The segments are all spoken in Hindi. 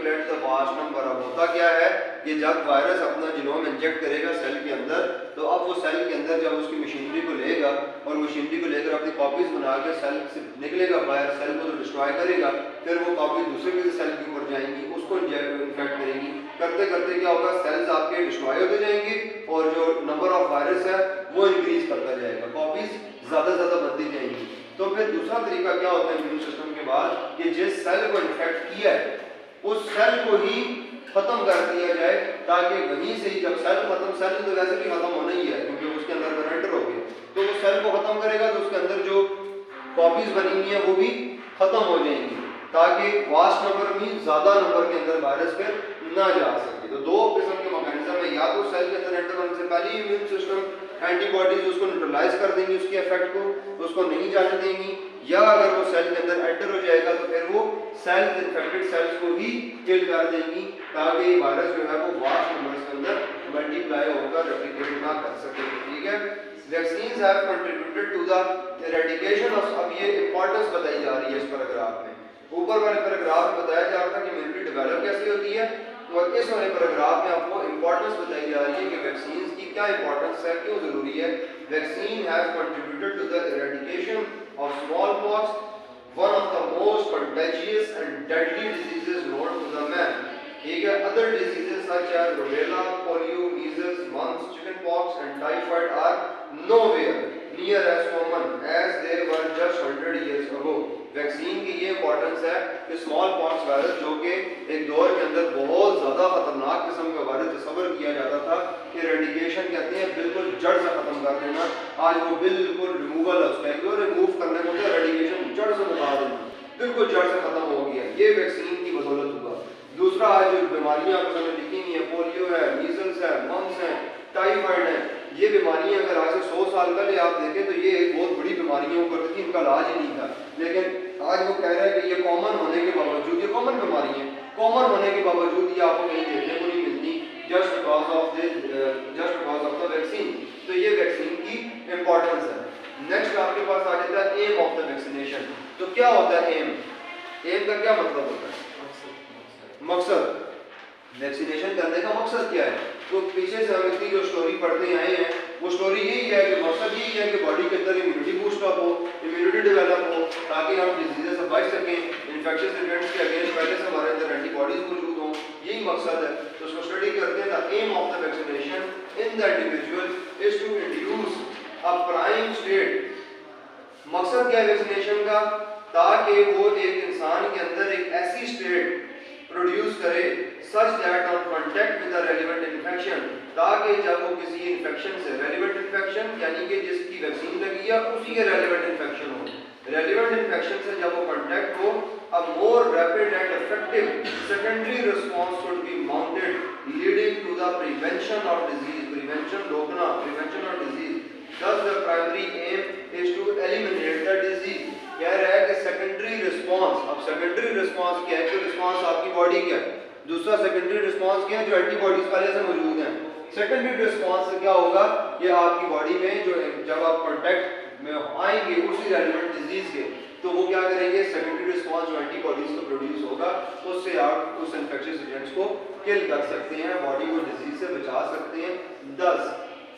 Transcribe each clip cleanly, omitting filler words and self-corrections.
Calculate the vast number. अब होता क्या है कि जब वायरस अपना जीनोम इंजेक्ट करेगा सेल के अंदर, तो अब वो सेल के अंदर जब उसकी मशीनरी को लेगा और मशीनरी को लेकर अपनी कॉपीज बना के सेल से निकलेगा बाहर, सेल को तो डिस्ट्रॉय करेगा, फिर वो कॉपी दूसरे किसी सेल के ऊपर जाएंगी, उसको इन्फेक्ट करेगी। करते करते क्या होगा, सेल्स आपके डिस्ट्रॉय होते जाएंगे और जो नंबर ऑफ वायरस है वो इंक्रीज करता जाएगा, कॉपीज ज़्यादा बनती जाएंगी। तो फिर दूसरा तरीका क्या होता है इम्यून सिस्टम के बाद कि जिस सेल को इन्फेक्ट किया है उस सेल को ही खत्म कर दिया जाए, ताकि वहीं से ही जब सेल खत्म, सेल तो वैसे भी खत्म होना ही है क्योंकि उसके अंदर एंटर हो गए, तो वो सेल को खत्म करेगा तो उसके अंदर जो कॉपीज बनी हुई है वो भी खत्म हो जाएंगी, ताकि वास्ट नंबर में ज्यादा नंबर के अंदर वायरस फिर ना जा सके। तो दो किस्म के मैकेनिज्म है, या तो सेल के अंदर एंटर होने से पहले इम्यून सिस्टम एंटीबॉडीज उसको न्यूट्रलाइज कर देंगी, उसके इफेक्ट को उसको नहीं जाने देंगी, या अगर वो सेल के अंदर एंटर हो जाएगा तो फिर वो सेल्स इन्फेक्टेड सेल्स को ही किल कर देंगी, ताकि वायरस जो है वो वास्ट नंबर्स के अंदर मल्टीप्लाई होकर रेप्लिकेट ना कर सके। ठीक है, vaccines have contributed to the eradication of, अब ये इंपॉर्टेंस बताई जा रही है इस पैराग्राफ में। ऊपर वाले पैराग्राफ में बताया जा रहा था कि इम्यूनिटी डेवलप कैसे होती है, और इस वाले पैराग्राफ में आपको इंपॉर्टेंस बताई जा रही है कि वैक्सीन्स की क्या इंपॉर्टेंस है, क्यों जरूरी है। Vaccine have contributed to the eradication of smallpox, one of the most contagious and deadly diseases known to the man. ठीक है, other diseases such as rubella, polio, measles, mumps, chickenpox and typhoid are nowhere near as common as they were just 100 years ago. Vaccine की ये इंपॉर्टेंस है कि स्मॉल पॉक्स वायरस जो कि एक दौर के अंदर बहुत ज़्यादा खतरनाक किस्म का वायरस तस्वर किया जाता था कि रेडिकेशन कहते हैं बिल्कुल जड़ से ख़त्म कर देना, आज वो बिल्कुल रिमूवल है उसका, एक रिमूव करने को रेडिकेशन जड़ से मिटा देना, बिल्कुल जड़ से ख़त्म हो गया, ये वैक्सीन की बदौलत हुआ। दूसरा, आज जो बीमारियाँ आपको सामने लिखी हुई है, पोलियो है, मीजल्स है, मम्स है, टाइफाइड है, ये बीमारियां अगर आज से 100 साल पहले आप देखें तो ये एक बहुत बड़ी बीमारियां करती थी, इनका इलाज ही नहीं था, लेकिन आज वो कह रहे हैं कि ये कॉमन होने के बावजूद, ये कॉमन बीमारी है, कॉमन होने के बावजूद ये आपको कहीं देखने को नहीं मिलती, just because of the vaccine. तो ये वैक्सीन की इंपॉर्टेंस है। नेक्स्ट आपके पास आ जाता है एम ऑफ द वैक्सीनेशन। तो क्या होता है एम, एम का क्या मतलब होता है, मकसद, वैक्सीनेशन करने का मकसद क्या है। तो पीछे से हम इतनी जो स्टोरी पढ़ते आए हैं वो स्टोरी यही है कि मकसद यही है कि बॉडी के अंदर इम्यूनिटी बूस्ट अप हो, इम्यूनिटी डेवलप हो, ताकि हम डिजीजेस से बच सकें, इन्फेक्शियस एजेंट्स के अगेंस्ट पहले से हमारे अंदर एंटीबॉडीज मौजूद हों, यही मकसद है। तो उसको स्टडी करते हैं। The aim of the vaccination in the individual is to induce a prime state. मकसद क्या है वैक्सीनेशन का, ताकि वो एक इंसान के अंदर एक ऐसी स्टेट प्रोड्यूस करे such that on contact with the relevant infection, ताकि जब वो किसी इन्फेक्शन से, रेलेवेंट इन्फेक्शन यानी कि जिसकी वैक्सीन लगी है उसी के रेलेवेंट इन्फेक्शन हो, रेलेवेंट इन्फेक्शन से जब वो कांटेक्ट हो, a more rapid and effective secondary response should be mounted leading to the prevention of disease, prevention रोकना, prevention of disease. Thus the primary aim is to eliminate the disease। कह रहा है कि सेकेंडरी रिस्पांस, अब सेकेंडरी रिस्पांस क्या है, जो रिस्पांस आपकी बॉडी का है, दूसरा सेकेंडरी रिस्पांस क्या है जो एंटीबॉडीज पहले से मौजूद हैं। सेकेंडरी रिस्पांस से क्या होगा, ये आपकी बॉडी में जो जब आप कांटेक्ट में आएंगे उसी रेलेवेंट डिजीज के, तो वो क्या करेंगे, सेकेंडरी रिस्पांस जो एंटीबॉडीज को प्रोड्यूस होगा उससे आप उस इन्फेक्शियस एजेंट्स को किल कर सकते हैं, बॉडी को डिजीज से बचा सकते हैं। 10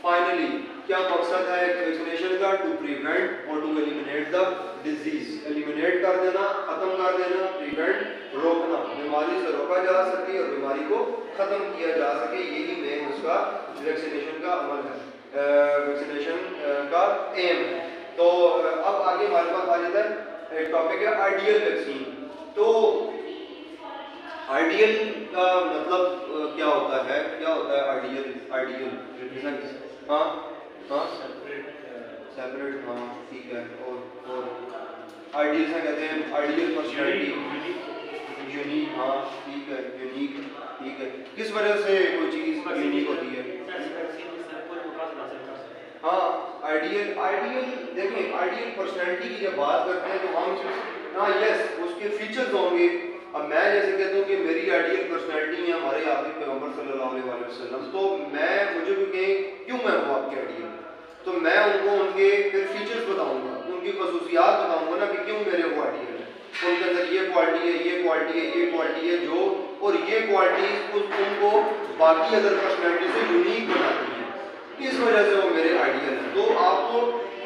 फाइनली क्या मकसद है वैक्सीनेशन का, टू प्रिवेंट और to eliminate the disease, eliminate कर देना, खत्म कर देना, प्रिवेंट रोकना, बीमारी से रोका जा सके और बीमारी को खत्म किया जा सके, यही मेन उसका वैक्सीनेशन का अमल है, वैक्सीनेशन का एम है। तो अब आगे हमारे पास आ जाता है एक टॉपिक है आइडियल वैक्सीन। तो आइडियल का मतलब क्या होता है, क्या होता है आइडियल, आइडियल हाँ हाँ सेपरेट, हाँ ठीक है, और आइडियल से कहते हैं आइडियल पर्सनैलिटी, यूनिक, हाँ ठीक है, यूनिक, ठीक है, किस वजह से कोई चीज़ यूनिक होती है। हाँ आइडियल, आइडियल देखें, आइडियल पर्सनैलिटी की जब बात करते हैं तो हम, हाँ यस, उसके फीचर्स होंगे। अब मैं जैसे कहता हूँ कि मेरी आइडियल पर्सनैलिटी है हमारे आखिरी पैगंबर सल्लल्लाहु अलैहि वसल्लम, तो मैं मुझे क्यों मैं हूँ आपके आइडियल, तो मैं उनको उनके फिर फीचर्स बताऊंगा, उनकी खसूसियात बताऊंगा ना कि क्यों मेरे वो आइडियल है, उनके अंदर ये क्वालिटी है, ये क्वालिटी है, ये क्वालिटी है जो और ये क्वालिटीज उनको बाकी अदर पर्सनैलिटी से यूनिक बनाती हैं, इस वजह से वो मेरे आइडियल हैं। तो आपको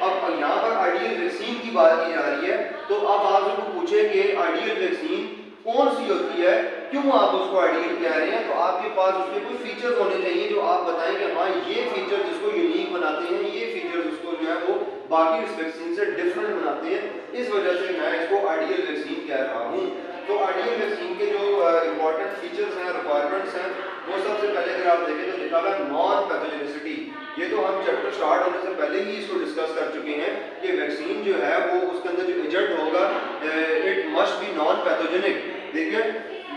अब यहाँ पर आइडियल वैक्सीन की बात की जा रही है, तो अब आप उनको पूछे कि आइडियल वैक्सीन कौन सी होती है, क्यों आप उसको आइडियल कह रहे हैं, तो आपके पास उसके कुछ फीचर्स होने चाहिए जो आप बताएं कि हाँ ये फीचर जिसको यूनिक बनाते हैं, ये फीचर उसको जो है वो बाकी इस वैक्सीन से डिफरेंट बनाते हैं, इस वजह से मैं इसको आइडियल वैक्सीन कह रहा हूँ। तो आइडियल वैक्सीन के जो इंपॉर्टेंट फीचर्स हैं, रिक्वायरमेंट्स हैं, वो सबसे पहले अगर आप देखें तो लिखा हुआ है नॉन पैथोजेनिसिटी। ये तो हम चैप्टर स्टार्ट होने से पहले ही इसको डिस्कस कर चुके हैं कि वैक्सीन जो है वो उसके अंदर जो एजेंट होगा it must be non pathogenic. देखिए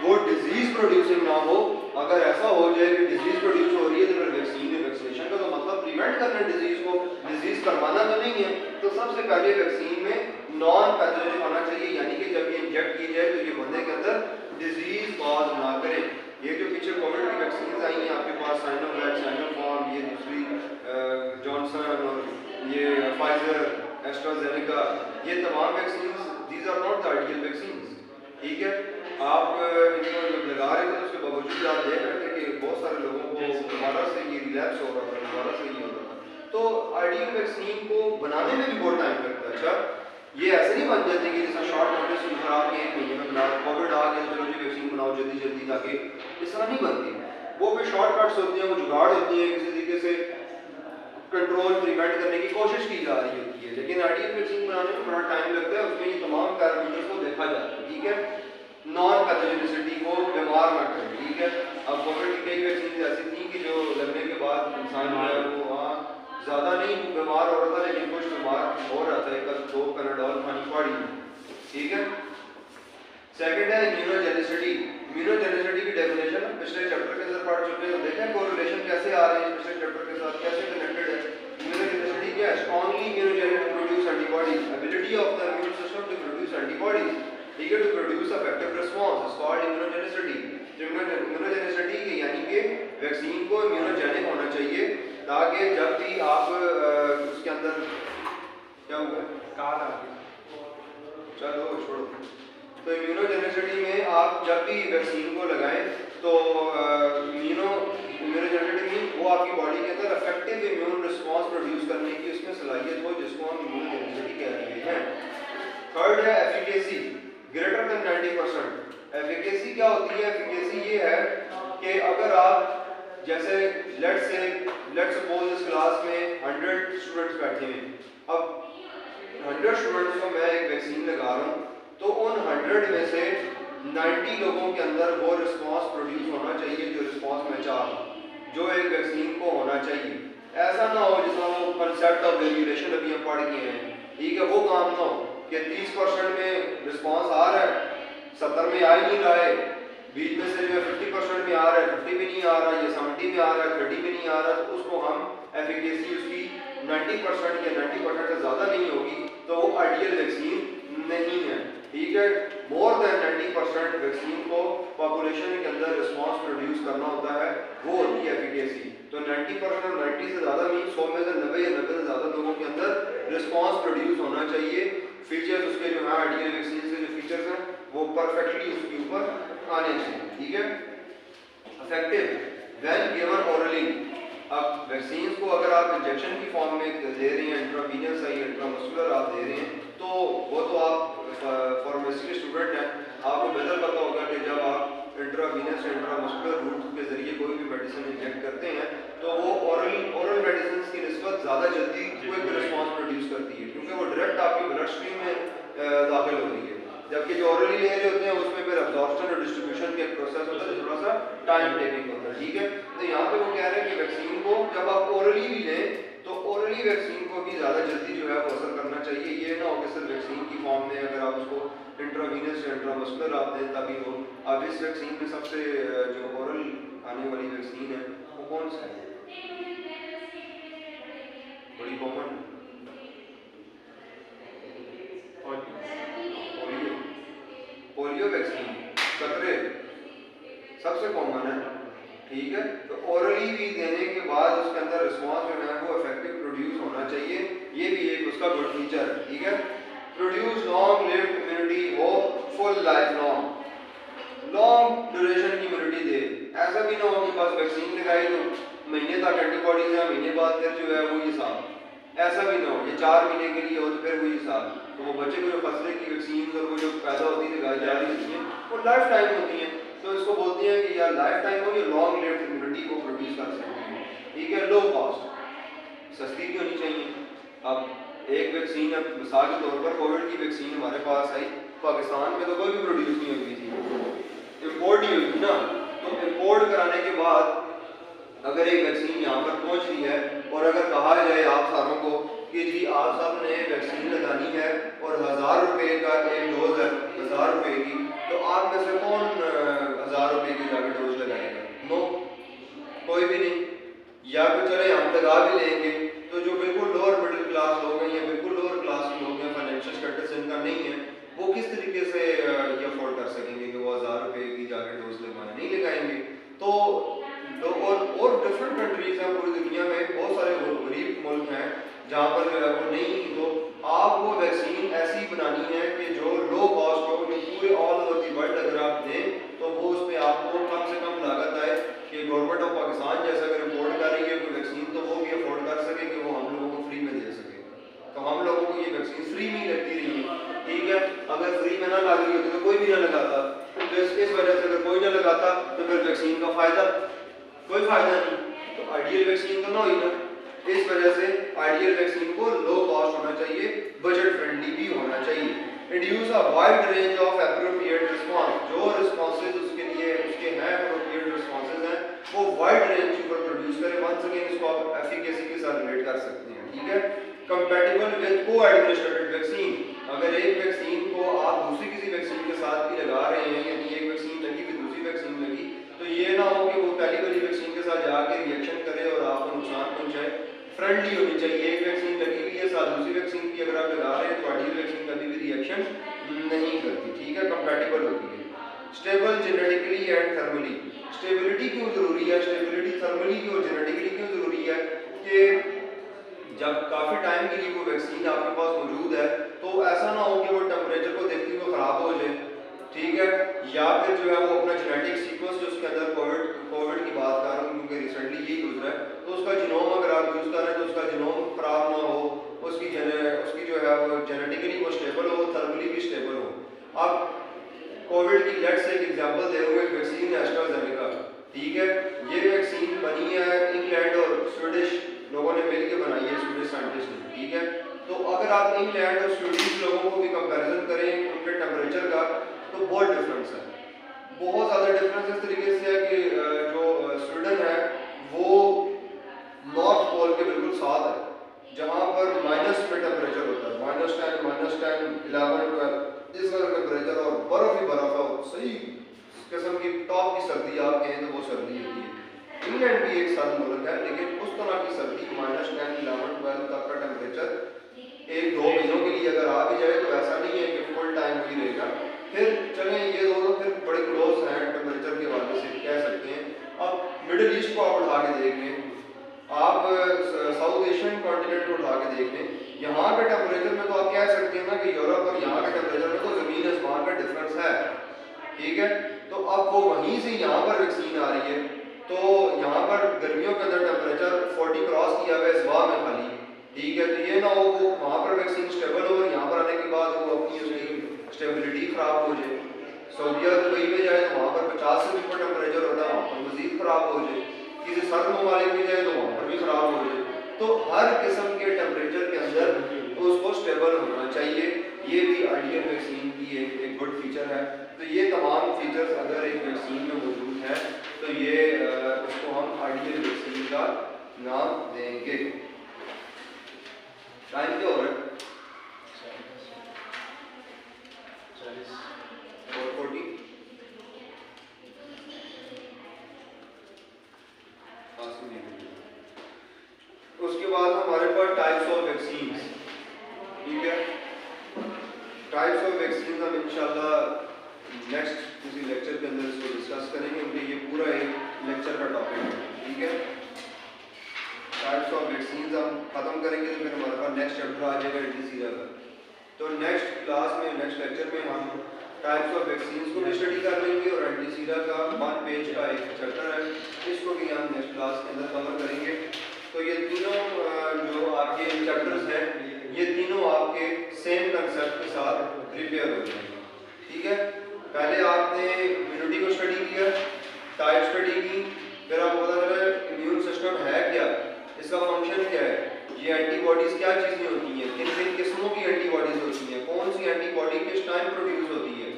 वो डिजीज प्रोड्यूसिंग ना हो, अगर ऐसा हो जाए कि डिजीज प्रोड्यूस हो रही है तो फिर वैक्सीनेशन का तो मतलब प्रिवेंट करना डिजीज को, डिजीज करवाना तो नहीं है। तो सबसे पहले वैक्सीन में नॉन पैथोजेनिक होना चाहिए, यानी कि जब ये इंजेक्ट की जाए तो ये बंदे के अंदर डिजीज कॉज ना करे। ये जो पीछे कोविड की वैक्सीन आई हैं आपके पास, साइनोवैक, साइनोफार्म, ये दूसरी जॉनसन और ये फाइजर, एस्ट्राजेनेका, ये तमाम vaccine these are not the ideal vaccine. ठीक है, आप इनको जब लगा रहे थे तो उसके बावजूद आप देख रहे थे कि बहुत सारे लोगों को दोबारा से ये रिलैप्स हो रहा था, दोबारा से ये हो रहा था। तो आइडियल वैक्सीन को बनाने में भी बहुत टाइम लगता है। अच्छा ये ऐसे नहीं बन जाते कि जैसे शॉर्ट नोटिस में आप 1 महीने में बना, कोविड आ गया चलो जी वैक्सीन बनाओ जल्दी जल्दी ताकि, इस तरह नहीं बनती। वो भी शॉर्टकट्स होते हैं, वो जुगाड़ होती है, किसी तरीके से कंट्रोल प्रिवेंट करने की कोशिश की जा रही होती है, लेकिन आइडियल वैक्सीन बनाने में बड़ा टाइम लगता है, उसमें ये तमाम पैरामीटर्स को देखा जाता है। ठीक है, नॉन पैथोजेनिसिटी को बीमार ना करें। ठीक है, अब कोविड की कई वैक्सीन ऐसी थी कि जो लगने के बाद इंसान जो है वो वहाँ ज़्यादा नहीं बीमार हो रहा था, लेकिन कुछ बीमार हो रहा था, एक 2 पैनाडोल खानी पड़ी। ठीक है, सेकंड है इम्यूनोजेनिसिटी। इम्यूनोजेनिसिटी की डेफिनेशन पिछले चैप्टर के अंदर पढ़ चुके हैं, देखें कोरिलेशन कैसे आ रहे हैं पिछले चैप्टर के साथ, कैसे कनेक्टेड है। इम्यूनोजेनिसिटी क्या है? Strongly immunogenic to produce antibodies, ability of the immune system to produce antibodies. ठीक है, to produce effective response is called immunogenicity. Immunogenicity की यानी कि वैक्सीन को इम्यूनोजेनिक होना चाहिए ताकि जब भी आप उसके अंदर क्या हुआ कार आ गई, चलो छोड़ो। तो इम्यूनोजेनिसिटी में आप जब भी वैक्सीन को लगाएं तो इम्यूनोजेनिसिटी में वो आपकी बॉडी के अंदर इफेक्टिव इम्यून रिस्पांस प्रोड्यूस करने की उसमें सलाहियत हो, जिसको हम इम्यूनोजेनिसिटी कह रहे हैं। थर्ड है एफिकेसी ग्रेटर देन 90%। एफिकेसी क्या होती है? एफिकेसी ये है कि अगर आप जैसे लेट्स सपोज इस क्लास में 100 स्टूडेंट्स बैठे हैं, अब 100 स्टूडेंट्स को मैं एक वैक्सीन लगा रहा हूँ, तो उन 100 में से 90 लोगों के अंदर वो रिस्पांस प्रोड्यूस होना चाहिए जो रिस्पांस मैं चाह रहा हूँ, जो एक वैक्सीन को होना चाहिए। ऐसा ना हो जिसमें वो कंसेप्ट ऑफ वेरिएशन अभी हम पढ़ गए हैं, ठीक है, वो काम ना हो कि 30% में रिस्पांस आ रहा है, 70 में आ ही नहीं रहा है, बीच में से जो 50% में आ रहा है, 50 में नहीं आ रहा, या 70 में आ रहा है, 30 में नहीं आ रहा, तो उसको हम एफिकेसी उसकी 90% या 90% से ज़्यादा नहीं होगी, तो वो आइडियल वैक्सीन नहीं है। ठीक है, मोर देन 90% वैक्सीन को पॉपुलेशन के अंदर रिस्पांस प्रोड्यूस करना होता है, वो होती है एफिकेसी। तो 90% और 90 से ज़्यादा मीन 100 में से 90 या 90 से ज़्यादा लोगों के अंदर रिस्पांस प्रोड्यूस होना चाहिए। फीचर्स उसके जो है आइडियल वैक्सीन के जो फीचर्स हैं वो परफेक्टली उसके ऊपर आने चाहिए। ठीक है, इफेक्टिव व्हेन गिवन ओरली। अब वैक्सीन को अगर आप इंजेक्शन की फॉर्म में दे रहे हैं, इंट्रावीनस है, इंट्रामस्कुलर आप दे रहे हैं, तो वो तो आप फार्मेसी के स्टूडेंट हैं, आपको बेहतर पता होगा कि जब आप इंट्रावीनस या इंट्रामस्कुलर रूट के जरिए कोई भी मेडिसिन इंजेक्ट करते हैं तो वो ओरल मेडिसिन की निस्बत ज़्यादा जल्दी क्विक रिस्पांस प्रोड्यूस करती है, क्योंकि वो डायरेक्ट आपकी ब्लड स्ट्रीम में दाखिल हो रही है, जबकि जो ओरली ले रहे होते हैं उसमें फिर अब्जॉर्प्शन और डिस्ट्रीब्यूशन का प्रोसेस होता है जो थोड़ा सा टाइम टेकिंग होता है। ठीक है, तो यहाँ पे वो कह रहे हैं कि वैक्सीन को जब आप ओरली भी लें तो ओरली वैक्सीन को भी ज़्यादा जल्दी जो है वो असर करना चाहिए। ये ना हो कि सिर्फ वैक्सीन की फॉर्म में अगर आप उसको इंट्रावीनस या इंट्रामस्कुलर आप दें तभी हो। अब इस वैक्सीन में सबसे जो ओरल आने वाली वैक्सीन है वो कौन सी है? बड़ी कॉमन पोलियो वैक्सीन, खतरे सबसे कॉमन है। ठीक है, तो ओरली भी देने के बाद उसके अंदर रिस्पांस जो है वो इफेक्टिव प्रोड्यूस होना चाहिए, ये भी एक उसका गुड फीचर है। ठीक है, प्रोड्यूस लॉन्ग लिव्ड इम्यूनिटी हो फुल लाइफ लॉन्ग ड्यूरेशन की ऐसा भी ना हो कि बस वैक्सीन लगाई तो महीने तक एंटीबॉडीज हैं, महीने बाद फिर जो है वही हिसाब, ऐसा भी ना हो। ये 4 महीने के लिए हो तो फिर वही हिसाब। तो वो बच्चे को जो फसले की वैक्सीन और वो जो पैदा होती है लगाई जा रही होती हैं वो लाइफ टाइम होती हैं। तो इसको बोलते हैं कि यार लाइफ टाइम हो, ये लॉन्ग लिव्ड इम्यूनिटी को प्रोड्यूस कर सकते हैं। ठीक है, लो कॉस्ट, सस्ती भी होनी चाहिए। अब एक वैक्सीन, अब मिसाल के तौर पर कोविड की वैक्सीन हमारे पास आई, पाकिस्तान में तो कोई भी प्रोड्यूस नहीं हुई थी, इम्पोर्ट ही हुई थी ना। तो इम्पोर्ट कराने के बाद अगर एक वैक्सीन यहाँ पर पहुँच रही है और अगर कहा जाए आप सारों को कि जी आप सब ने वैक्सीन लगानी है और 1000 रुपये का एक डोज है, 1000 रुपये की, तो आप में से कौन 1000 रुपये की जाकर डोज लगाएगा? नो, कोई भी नहीं। या फिर चले हम लगा भी लेंगे तो जो बिल्कुल लोअर मिडिल क्लास लोग हैं या बिल्कुल लोअर क्लास के लोग हैं, फाइनेंशियल स्टेटस इनका नहीं है, वो किस तरीके से ये अफोर्ड कर सकेंगे कि वो 1000 रुपये की जाकर डोज लगवाने नहीं लगाएंगे। तो और डिफरेंट कंट्रीज हैं पूरी दुनिया में, बहुत सारे गरीब मुल्क हैं जहाँ पर जो है वो नहीं। तो आपको वैक्सीन ऐसी बनानी है कि जो लो कॉस्ट हो, कि पूरे ऑल ओवर दी वर्ल्ड अगर आप दें तो वो उस पर आपको कम से कम लागत आए कि गवर्नमेंट ऑफ पाकिस्तान जैसा अगर इम्पोर्ट कर रही है कोई वैक्सीन तो वो भी अफोर्ड कर सके कि वो हम लोगों को फ्री में दे सके। तो हम लोगों को ये वैक्सीन फ्री में ही लगती रही है। ठीक है, अगर फ्री में ना लग रही होती तो कोई भी ना लगाता। तो इस वजह से अगर कोई ना लगाता तो फिर वैक्सीन का फ़ायदा कोई फ़ायदा नहीं, तो आइडियल वैक्सीन तो ना हुई ना। इस वजह से आइडियल वैक्सीन को लो कॉस्ट होना चाहिए, बजट फ्रेंडली भी होना चाहिए। Induce a wide range of appropriate response, जो रिस्पॉन्सेज उसके लिए उसके हैं एप्रोप्रिएट रिस्पॉन्सेज हैं वो वाइड रेंज के ऊपर प्रोड्यूस करें। वंस अगेन इसको आप एफिकेसी के साथ रिलेट कर सकते हैं। ठीक है, कंपैटिबल विद को एडमिनिस्ट्रेटेड वैक्सीन, अगर एक वैक्सीन को आप दूसरी किसी वैक्सीन के साथ भी लगा रहे हैं, यानी एक वैक्सीन लगी फिर दूसरी वैक्सीन लगी, तो ये ना हो कि वो पहली वाली वैक्सीन के साथ जाके रिएक्शन करे और आपको नुकसान पहुंचाए। फ्रेंडली होनी चाहिए, एक वैक्सीन लगी हुई है साथ दूसरी वैक्सीन की अगर आप लगा रहे हैं तो आइडियल वैक्सीन कभी भी रिएक्शन नहीं करती। ठीक है, कंपैटिबल होती है। Stable genetically and thermally, stability क्यों जरूरी है, स्टेबिलिटी थर्मली क्यों जेनेटिकली क्यों जरूरी है कि जब काफ़ी टाइम के लिए वो वैक्सीन आपके पास मौजूद है तो ऐसा ना हो कि वो टेम्परेचर को देखते हुए ख़राब हो जाए। ठीक है, या फिर जो है वो अपना जेनेटिक सीक्वेंस जो उसके अंदर कोविड की बात कर रहा हूँ क्योंकि रिसेंटली यही गुजरा है, तो उसका जीनोम अगर आप यूज़ कर रहे हैं तो उसका जीनोम ख़राब ना हो, उसकी जो है वो जेनेटिकली वो स्टेबल हो, थर्मली भी स्टेबल हो। अब कोविड की लेट्स एक एग्जांपल दे रहे हैं, वैक्सीन है एस्ट्राजेनेका। ठीक है, ये वैक्सीन बनी है इंग्लैंड और स्वीडिश लोगों ने मिलकर बनाई है, स्वीडिश साइंटिस्ट ने। ठीक है, तो अगर आप इंग्लैंड और स्वीडिश लोगों को भी कंपैरिजन करें उनके टेम्परेचर का तो बहुत डिफरेंस है, बहुत ज़्यादा डिफरेंस इस तरीके से है कि जो स्वीडन है वो नॉर्थ पोल के बिल्कुल साथ है जहाँ पर माइनस में टेम्परेचर होता है, -10, -10, 11, 12 इस तरह टेम्परेचर और बर्फ़ ही बर्फ़ है, सही किस्म की टॉप की सर्दी आप कहें तो वो सर्दी होती है। इंग्लैंड भी एक सर्द मुल्क है लेकिन उस तरह की सर्दी -10, 11, 12 तक का टेम्परेचर 1-2 महीनों के लिए अगर आ भी जाए तो ऐसा नहीं है कि फुल टाइम वही रहेगा। फिर चलें ये दोनों फिर बड़े क्लोज हैं टेम्परेचर के हवाले से कह सकते हैं। अब मिडिल ईस्ट को आप उठा के देख लें, आप साउथ एशियन कॉन्टिनेंट को उठा के देख लें, यहाँ के टेम्परेचर में तो आप कह सकते हैं ना कि यूरोप और यहाँ के टेम्परेचर में तो ज़मीन आसमान का डिफरेंस है। ठीक है, तो अब वो वहीं से यहाँ पर वैक्सीन आ रही है तो यहाँ पर गर्मियों के अंदर टेम्परेचर 40 क्रॉस किया हुआ है सुबह में खाली। ठीक है, तो ये ना हो वो वहाँ पर वैक्सीन स्टेबल हो और यहाँ पर आने के बाद वो अपनी उसकी स्टेबिलिटी ख़राब हो जाए। सऊदीया दुबई में जाए तो वहाँ पर 50 से ऊपर टेम्परेचर होता है, वहाँ पर मज़ीद ख़राब हो जाए। किसी सर्द ममालिक में जाए तो वहाँ पर भी ख़राब हो जाए। तो हर किस्म के टेम्परेचर के अंदर उसको स्टेबल होना चाहिए। ये भी आइडियल वैक्सीन की एक गुड फीचर है। तो ये तमाम फीचर्स अगर एक वैक्सीन में मौजूद हैं तो ये इसको हम आइडियल वैक्सीन का नाम देंगे। टाइम क्या हो रहा है? 4:40। उसके बाद हमारे पास टाइप्स ऑफ वैक्सीन। ठीक है, टाइप्स ऑफ वैक्सीन हम इंशाल्लाह नेक्स्ट किसी लेक्चर के अंदर इसको डिस्कस करेंगे क्योंकि ये पूरा एक लेक्चर का टॉपिक है। ठीक है, टाइप्स ऑफ वैक्सीन हम खत्म करेंगे तो फिर हमारे पास नेक्स्ट चैप्टर आ जाएगा एंटीसीरा का। तो नेक्स्ट क्लास में नेक्स्ट लेक्चर में हम टाइप्स ऑफ वैक्सीन को भी स्टडी कर लेंगे और एंटीसीरा का 1 पेज का एक चैप्टर है, इसको भी हम नेक्स्ट क्लास के अंदर कवर करेंगे। तो ये तीनों जो आपके चैप्टर्स हैं, ये तीनों आपके सेम कंसेप्ट के साथ प्रिपेयर हो जाएंगे। ठीक है, पहले आपने इम्यूनिटी को स्टडी किया, टाइप स्टडी की, फिर आपको पता चला इम्यून सिस्टम है क्या, इसका फंक्शन क्या है, ये एंटीबॉडीज़ क्या चीज़ें होती हैं, किन किन किस्मों की एंटीबॉडीज़ होती हैं, कौन सी एंटीबॉडी किस टाइम प्रोड्यूस होती है,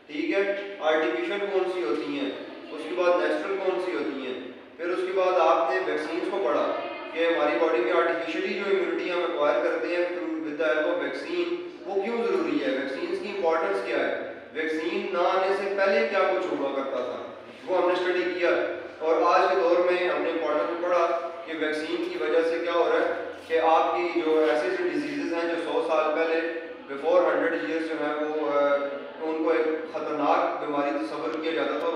ठीक है, आर्टिफिशियल कौन सी होती हैं, उसके बाद नेचुरल कौन सी होती हैं। फिर उसके बाद आपने वैक्सीन को पढ़ा कि हमारी बॉडी में आर्टिफिशियली जो इम्यूनिटी हम एक्वायर करते हैं through with the help of vaccine, वो क्यों ज़रूरी है, वैक्सीन की इंपॉर्टेंस क्या है, वैक्सीन ना आने से पहले क्या कुछ हुआ करता था, वो हमने स्टडी किया। और आज के दौर में हमने इंपॉर्टेंस पढ़ा कि वैक्सीन की वजह से क्या हो रहा है कि आपकी जो ऐसे डिजीज़ हैं जो 100 साल पहले बिफोर 100 ईयर्स जो है वो उनको एक ख़तरनाक बीमारी तस्वर किया जाता था।